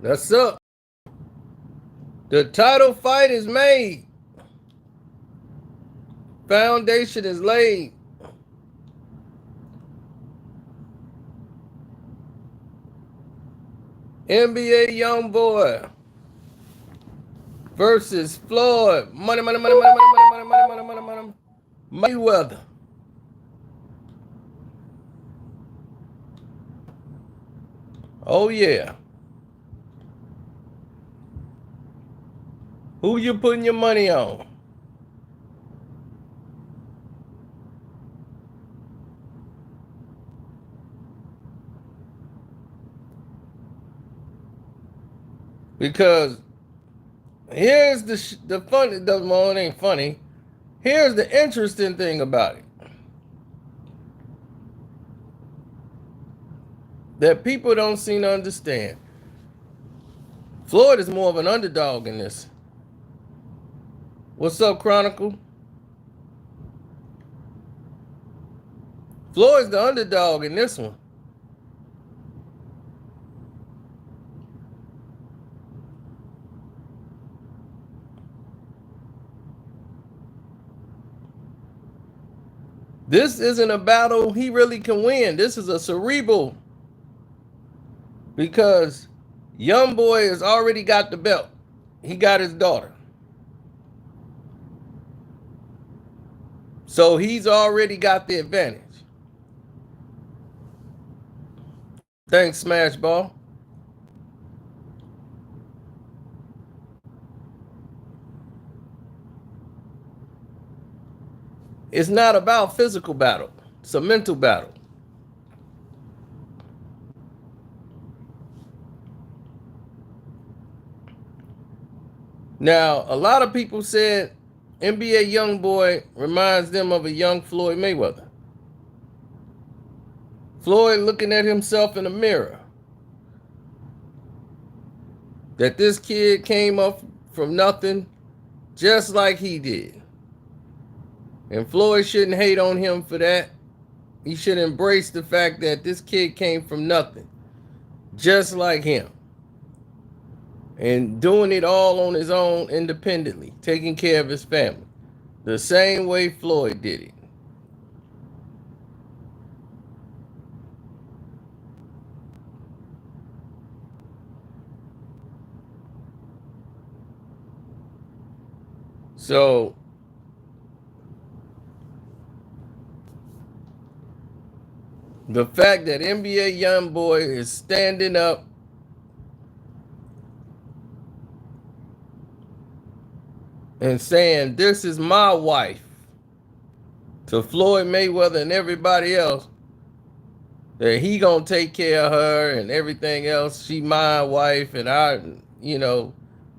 That's up. The title fight is made. Foundation is laid. NBA Youngboy versus Floyd. Money, money, money, money, money, money, money, money, money, money, money. Mayweather. Oh yeah. Who you putting your money on? Because here's the funny. Well, it ain't funny. Here's the interesting thing about it that people don't seem to understand. Floyd is more of an underdog in this. What's up, Chronicle? Floyd's the underdog in this one. This isn't a battle he really can win. This is a cerebral because Youngboy has already got the belt. He got his daughter. So he's already got the advantage. Thanks, Smash Ball. It's not about physical battle. It's a mental battle. Now, a lot of people said NBA Youngboy reminds them of a young Floyd Mayweather. Floyd looking at himself in the mirror. That this kid came up from nothing just like he did. And Floyd shouldn't hate on him for that. He should embrace the fact that this kid came from nothing just like him. And doing it all on his own independently, taking care of his family. The same way Floyd did it. So, the fact that NBA Youngboy is standing up and saying, "This is my wife," to Floyd Mayweather and everybody else, that he gonna take care of her and everything else. She my wife, and I,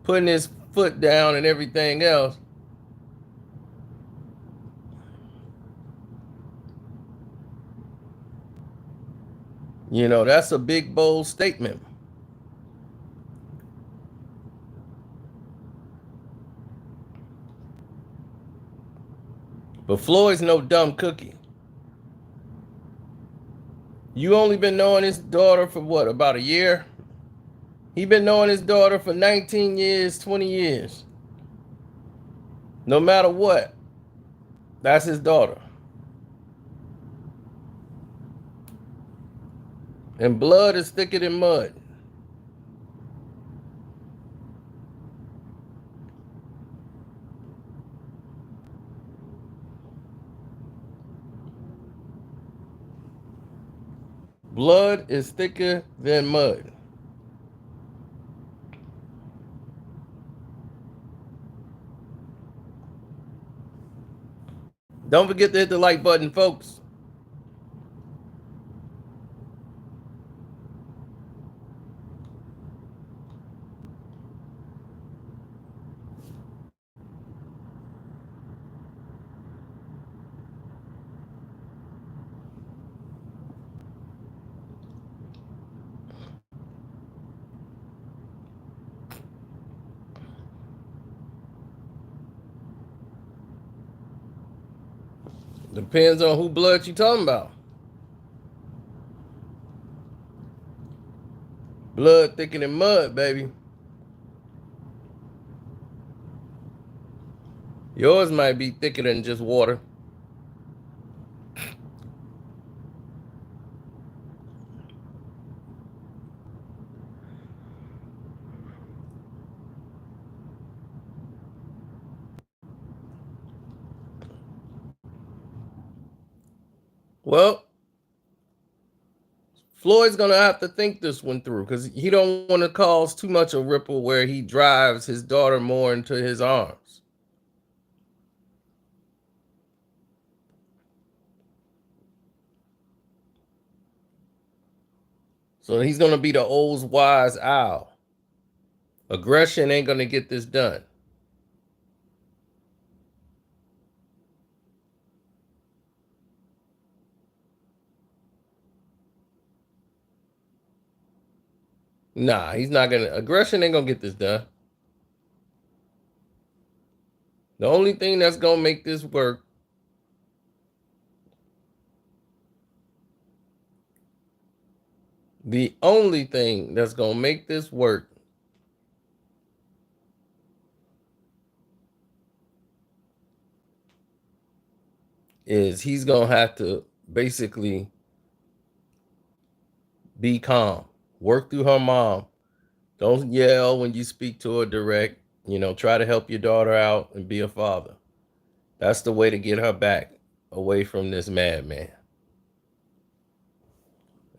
putting his foot down and everything else. That's a big, bold statement. But Floyd's no dumb cookie. You only been knowing his daughter for what, about a year? He been knowing his daughter for 19 years, 20 years. No matter what, that's his daughter. And blood is thicker than mud. Blood is thicker than mud. Don't forget to hit the like button, folks. Depends on who blood you talking about. Blood thicker than mud, baby. Yours might be thicker than just water. Well, Floyd's gonna have to think this one through because he don't want to cause too much a ripple where he drives his daughter more into his arms. So he's gonna be the old wise owl. Aggression ain't gonna get this done. Nah, he's not gonna. Aggression ain't gonna get this done. The only thing that's gonna make this work the only thing that's gonna make this work is he's gonna have to basically be calm, work through her mom. Don't yell when you speak to her direct. Try to help your daughter out and be a father. That's the way to get her back away from this madman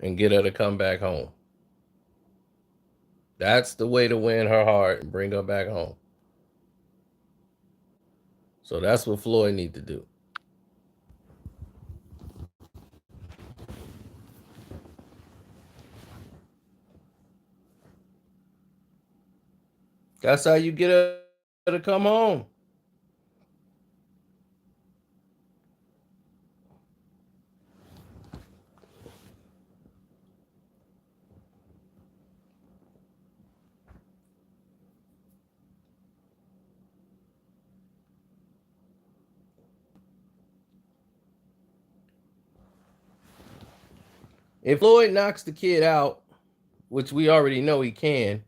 and get her to come back home. That's the way to win her heart and bring her back home. So that's what Floyd need to do. That's how you get her to come home. If Floyd knocks the kid out, which we already know he can,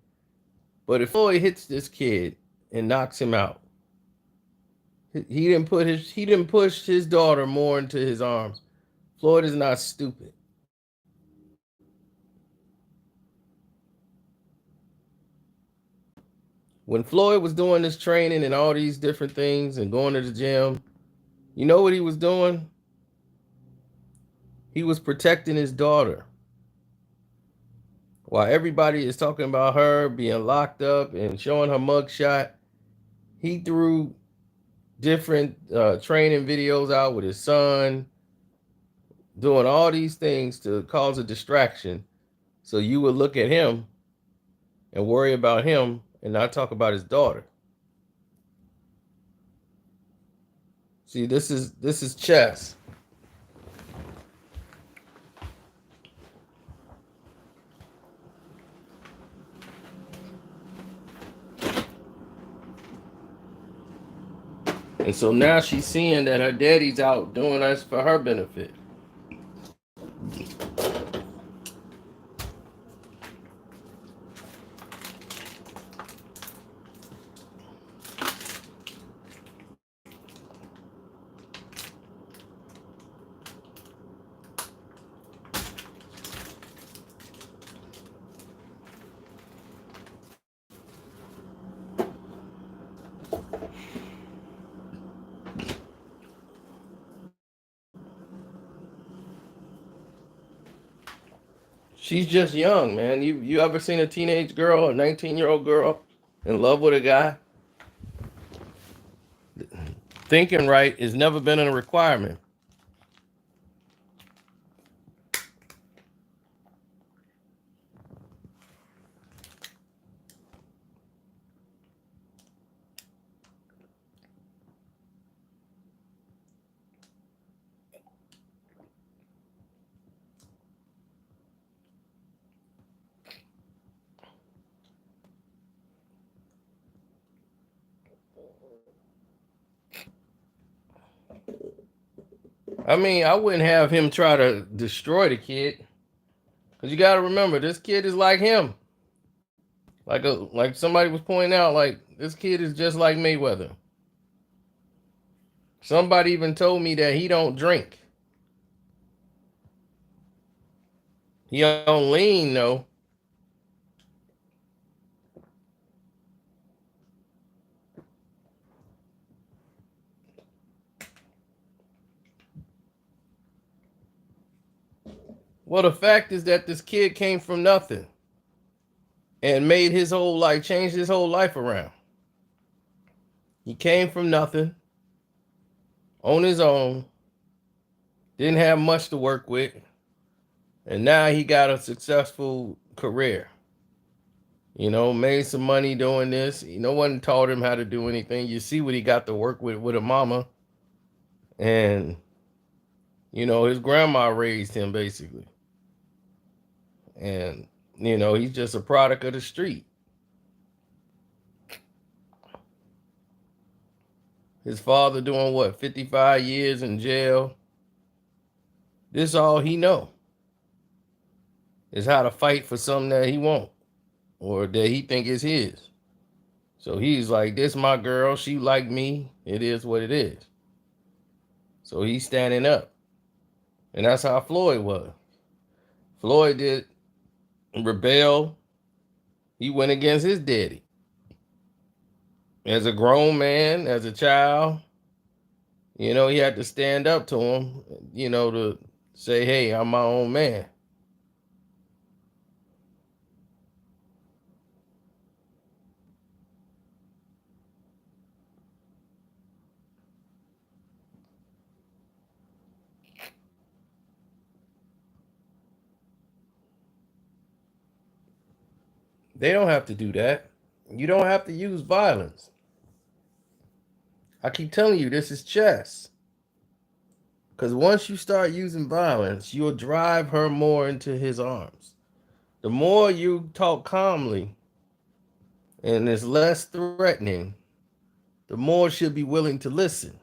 but if Floyd hits this kid and knocks him out, he didn't push his daughter more into his arms. Floyd is not stupid. When Floyd was doing this training and all these different things and going to the gym, you know what he was doing? He was protecting his daughter. While everybody is talking about her being locked up and showing her mugshot, he threw different training videos out with his son, doing all these things to cause a distraction. So you would look at him and worry about him and not talk about his daughter. See, this is chess. And so now she's seeing that her daddy's out doing this for her benefit. She's just young, man. You ever seen a teenage girl, a 19-year-old girl, in love with a guy? Thinking right has never been a requirement. I mean, I wouldn't have him try to destroy the kid. Because you got to remember, this kid is like him. Like somebody was pointing out, like this kid is just like Mayweather. Somebody even told me that he don't drink. He don't lean though. Well, the fact is that this kid came from nothing and made his whole life, changed his whole life around. He came from nothing on his own, didn't have much to work with, and now he got a successful career. You know, made some money doing this. No one taught him how to do anything. You see what he got to work with a mama. And, you know, his grandma raised him basically. And, you know, he's just a product of the street. His father doing what, 55 years in jail. This all he know is how to fight for something that he want or that he think is his. So he's like, this my girl, she like me, it is what it is. So he's standing up. And that's how Floyd was. Floyd did rebel. He went against his daddy. As a grown man, as a child, you know, he had to stand up to him, you know, to say, hey, I'm my own man. They don't have to do that. You don't have to use violence. I keep telling you, this is chess. Because once you start using violence, you'll drive her more into his arms. The more you talk calmly and it's less threatening, the more she'll be willing to listen.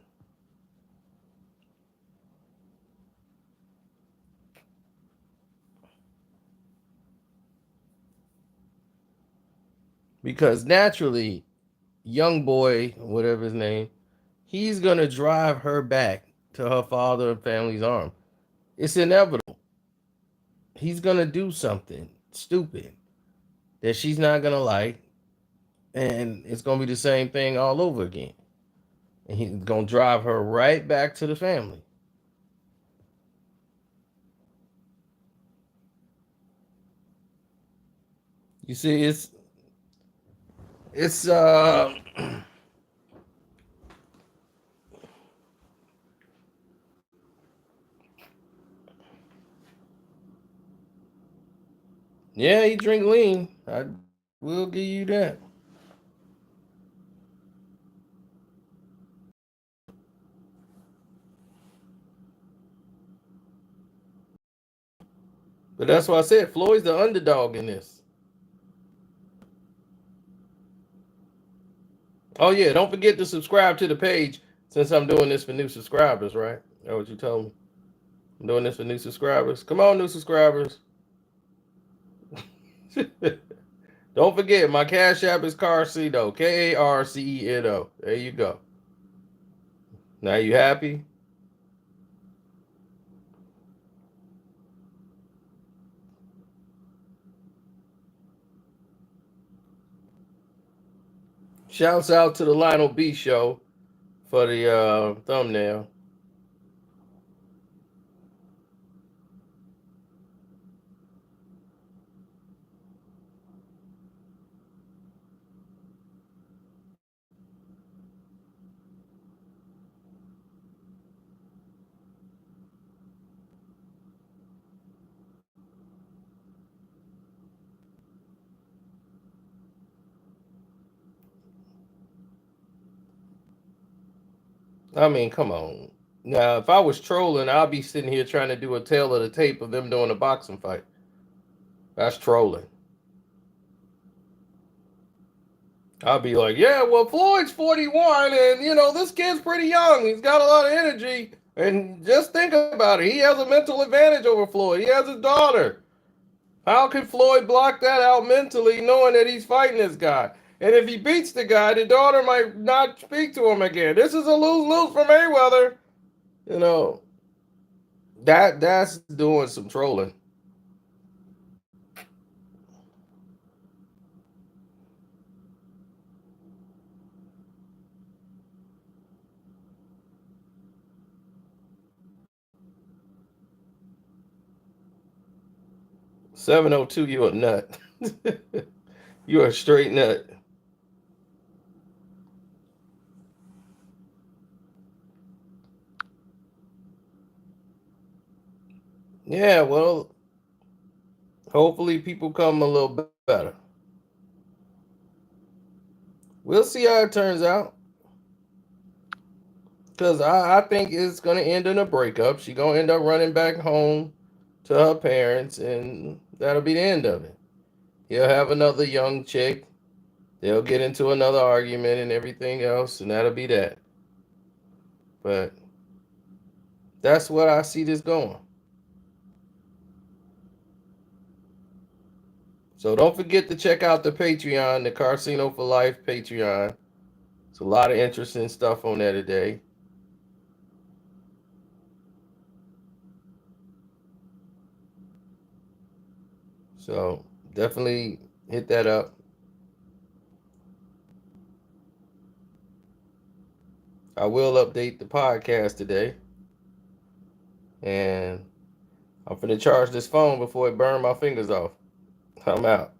Because naturally, Youngboy, whatever his name, he's gonna drive her back to her father and family's arm. It's inevitable. He's gonna do something stupid that she's not gonna like, and it's gonna be the same thing all over again. And he's gonna drive her right back to the family. You see, it's yeah, he drink lean. I will give you that. But that's why I said Floyd's the underdog in this. Oh yeah, don't forget to subscribe to the page since I'm doing this for new subscribers, right? That's what you told me. I'm doing this for new subscribers. Come on, new subscribers. Don't forget, my Cash App is Carceno. Karceno. There you go. Now you happy? Shouts out to the Lionel B show for the thumbnail. I mean, come on. Now, if I was trolling, I'd be sitting here trying to do a tail of the tape of them doing a boxing fight. That's trolling. I'll be like, yeah, well, Floyd's 41, and you know, this kid's pretty young. He's got a lot of energy. And just think about it. He has a mental advantage over Floyd. He has a daughter. How can Floyd block that out mentally, knowing that he's fighting this guy? And if he beats the guy, the daughter might not speak to him again. This is a lose-lose for Mayweather. You know, that's doing some trolling. 702, you a nut. You a straight nut. Yeah, well, hopefully people come a little bit better. We'll see how it turns out. Because I think it's going to end in a breakup. She's going to end up running back home to her parents, and that'll be the end of it. He'll have another young chick. They'll get into another argument and everything else, and that'll be that. But that's what I see this going. So don't forget to check out the Patreon, the Casino for Life Patreon. It's a lot of interesting stuff on there today. So definitely hit that up. I will update the podcast today. And I'm finna charge this phone before it burn my fingers off. I'm out.